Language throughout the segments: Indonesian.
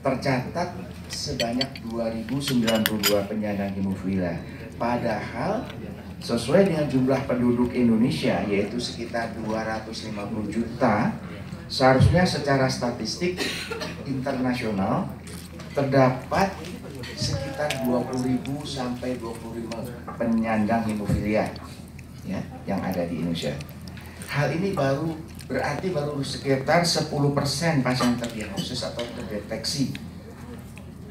tercatat sebanyak 2092 penyandang hemofila. Padahal sesuai dengan jumlah penduduk Indonesia yaitu sekitar 250 juta, seharusnya secara statistik internasional terdapat sekitar 20.000 sampai 25 penyandang hemofilia ya, yang ada di Indonesia. Hal ini berarti baru sekitar 10% pasien terdiagnosis atau terdeteksi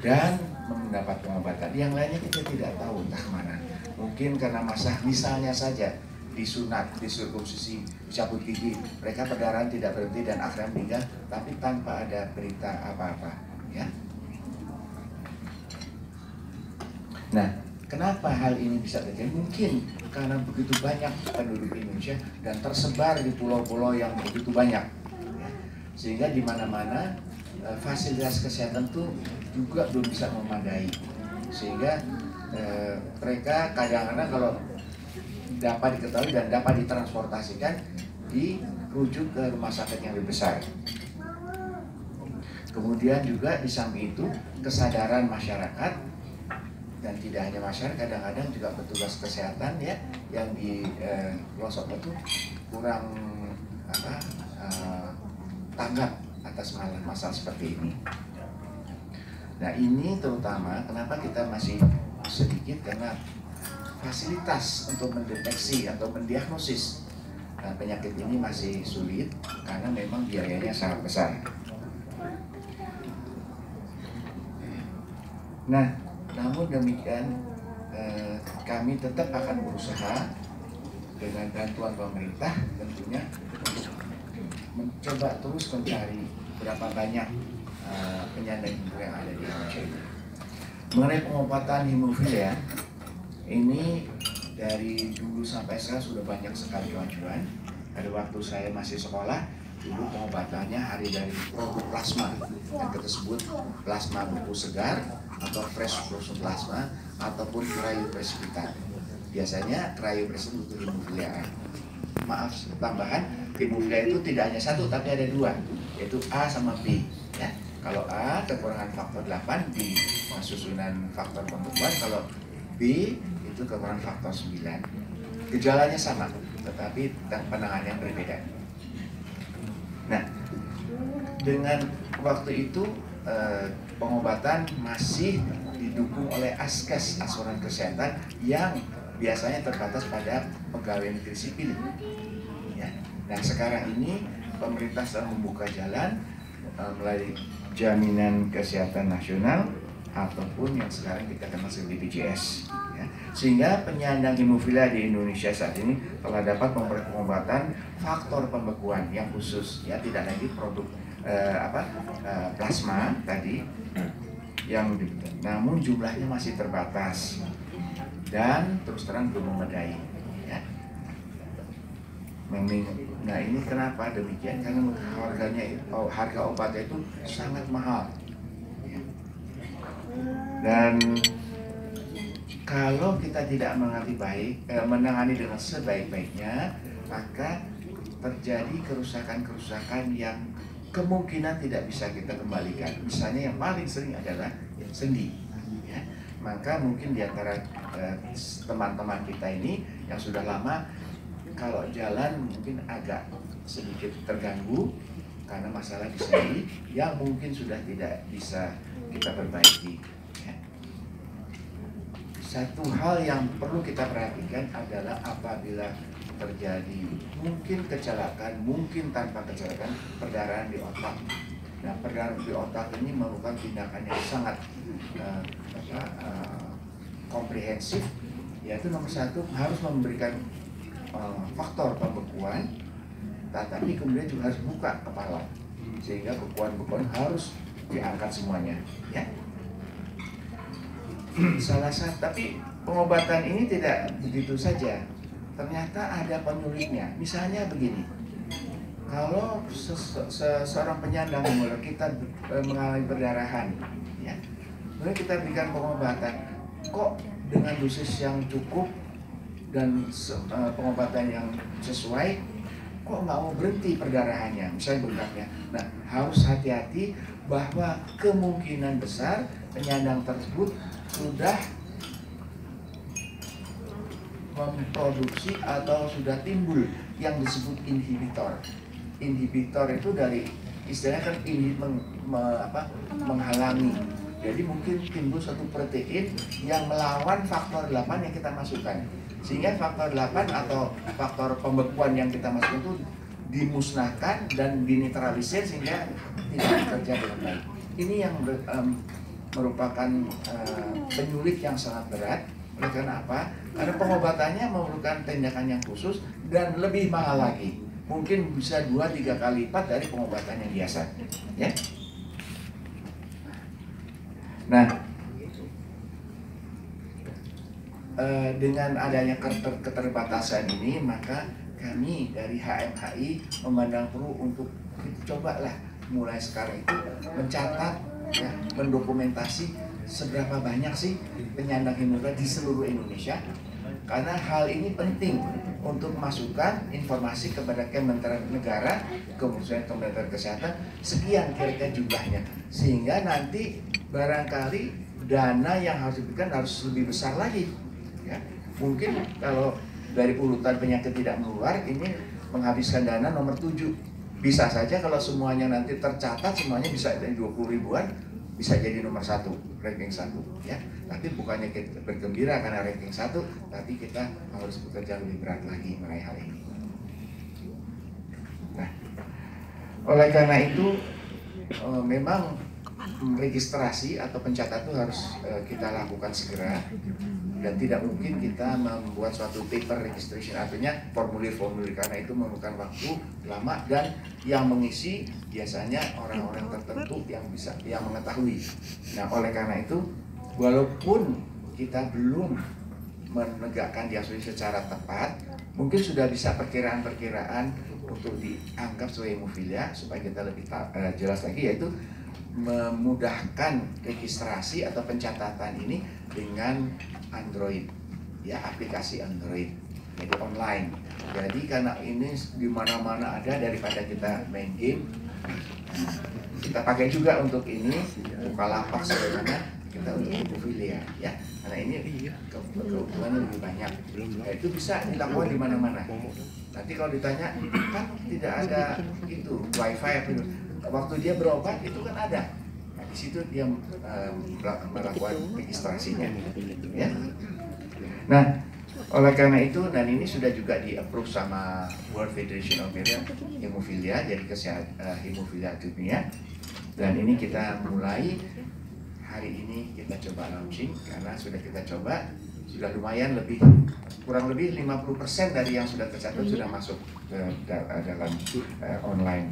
dan mendapat pengobatan. Yang lainnya kita tidak tahu entah kemana. Mungkin karena misalnya saja disunat, disirkumsisi, dicabut gigi, mereka perdarahan tidak berhenti dan akhirnya meninggal, tapi tanpa ada berita apa-apa. Ya. Nah, kenapa hal ini bisa terjadi? Mungkin karena begitu banyak penduduk Indonesia dan tersebar di pulau-pulau yang begitu banyak, ya. Sehingga di mana-mana fasilitas kesehatan itu juga belum bisa memadai, sehingga mereka kadang-kadang kalau dapat diketahui dan dapat ditransportasikan dirujuk ke rumah sakit yang lebih besar. Kemudian juga di samping itu kesadaran masyarakat, dan tidak hanya masyarakat, kadang-kadang juga petugas kesehatan ya yang di pelosok itu kurang tanggap atas masalah seperti ini. Nah, ini terutama kenapa kita masih sedikit, karena fasilitas untuk mendeteksi atau mendiagnosis penyakit ini masih sulit karena memang biayanya sangat besar. Nah, namun demikian kami tetap akan berusaha dengan bantuan pemerintah tentunya untuk mencoba terus mencari berapa banyak penyandang hemofila yang ada di Indonesia ini. Mengenai pengobatan hemofila ini dari dulu sampai sekarang sudah banyak sekali kemajuan. Pada waktu saya masih sekolah, dulu pengobatannya hari dari produk plasma yang kita sebut plasma beku segar atau fresh frozen plasma ataupun cryoprecipitat. Biasanya cryoprecipitat untuk hemofila. Maaf, tambahan, hemofila itu tidak hanya satu tapi ada dua, yaitu A sama B. Ya. Kalau A kekurangan faktor 8 di susunan faktor pembukuan, kalau B itu kekurangan faktor 9. Gejalanya sama, tetapi penanganan yang berbeda. Nah, dengan waktu itu pengobatan masih didukung oleh ASKES, asuransi kesehatan, yang biasanya terbatas pada pegawai negeri sipil. Ya. Nah, sekarang ini pemerintah sedang membuka jalan melalui jaminan kesehatan nasional ataupun yang sekarang kita kenal sebagai BPJS. Ya. Sehingga penyandang hemofila di Indonesia saat ini telah dapat memperoleh pengobatan faktor pembekuan yang khusus, ya, tidak lagi produk plasma tadi yang namun jumlahnya masih terbatas dan terus terang belum memadai. Ya. Nah, ini kenapa demikian? Karena harga obatnya itu sangat mahal. Ya. Dan kalau kita tidak menangani dengan sebaik-baiknya, maka terjadi kerusakan-kerusakan yang kemungkinan tidak bisa kita kembalikan. Misalnya yang paling sering adalah sendi. Ya. Maka mungkin di antara teman-teman kita ini yang sudah lama, kalau jalan mungkin agak sedikit terganggu karena masalah di sendi yang mungkin sudah tidak bisa kita perbaiki. Ya. Satu hal yang perlu kita perhatikan adalah apabila terjadi mungkin kecelakaan, mungkin tanpa kecelakaan, perdarahan di otak. Nah, perdarahan di otak ini merupakan tindakan yang sangat komprehensif, yaitu nomor satu harus memberikan faktor pembekuan, tetapi kemudian juga harus buka kepala sehingga bekuan-bekuan harus diangkat semuanya. Ya. Tapi pengobatan ini tidak begitu saja. Ternyata ada penyulitnya. Misalnya begini, kalau seorang penyandang hemofila kita mengalami perdarahan, ya, kemudian kita berikan pengobatan, kok dengan dosis yang cukup dan pengobatan yang sesuai, kok nggak mau berhenti perdarahannya, misalnya bengkaknya. Nah, harus hati-hati bahwa kemungkinan besar penyandang tersebut sudah memproduksi atau sudah timbul yang disebut inhibitor. Inhibitor itu dari istilahnya kan menghalangi. Jadi mungkin timbul suatu protein yang melawan faktor 8 yang kita masukkan. Sehingga faktor 8 atau faktor pembekuan yang kita masukkan itu dimusnahkan dan dinetralisir sehingga tidak bekerja dengan baik. Ini yang merupakan penyulit yang sangat berat. Oleh karena apa? Karena pengobatannya memerlukan tindakan yang khusus dan lebih mahal lagi. Mungkin bisa 2-3 kali lipat dari pengobatan yang biasa. Ya. Nah, dengan adanya keterbatasan ini, maka kami dari HMHI memandang perlu untuk cobalah mulai sekarang itu mencatat, ya, mendokumentasi seberapa banyak sih penyandang hemofilia di seluruh Indonesia. Karena hal ini penting untuk masukkan informasi kepada Kementerian Negara, Kementerian Kesehatan, sekian kira-kira jumlahnya. Sehingga nanti barangkali dana yang harus diberikan harus lebih besar lagi. Ya, mungkin kalau dari urutan penyakit tidak menular ini menghabiskan dana nomor 7. Bisa saja kalau semuanya nanti tercatat, semuanya bisa dari 20 ribuan, bisa jadi nomor 1, ranking 1, ya. Tapi bukannya kita bergembira karena ranking 1, tapi kita harus bekerja lebih berat lagi meraih hal ini. Nah, oleh karena itu memang registrasi atau pencatatan itu harus kita lakukan segera, dan tidak mungkin kita membuat suatu paper registration, artinya formulir-formulir, karena itu memerlukan waktu lama dan yang mengisi biasanya orang-orang tertentu yang mengetahui. Nah, oleh karena itu walaupun kita belum menegakkan diagnosis secara tepat, mungkin sudah bisa perkiraan-perkiraan untuk dianggap sebagai hemofilia, supaya kita lebih jelas lagi, yaitu memudahkan registrasi atau pencatatan ini dengan Android, ya, aplikasi Android, jadi online. Jadi karena ini di mana-mana ada, daripada kita main game, kita pakai juga untuk ini, Bukalapak sebagainya, kita untuk hemofilia, ya. Karena ini keuntungannya lebih banyak. Nah, itu bisa dilakukan di mana-mana. Nanti kalau ditanya, kan tidak ada itu wifi apa itu. Waktu dia berobat itu kan ada. Nah, di situ dia melakukan registrasinya, ya. Nah, oleh karena itu, dan ini sudah juga di-approve sama World Federation of Hemophilia, jadi kesehatan hemofilia dunia. Dan ini kita mulai hari ini, kita coba launching, karena sudah kita coba, sudah lumayan kurang lebih 50% dari yang sudah tercatat sudah masuk ke dalam online.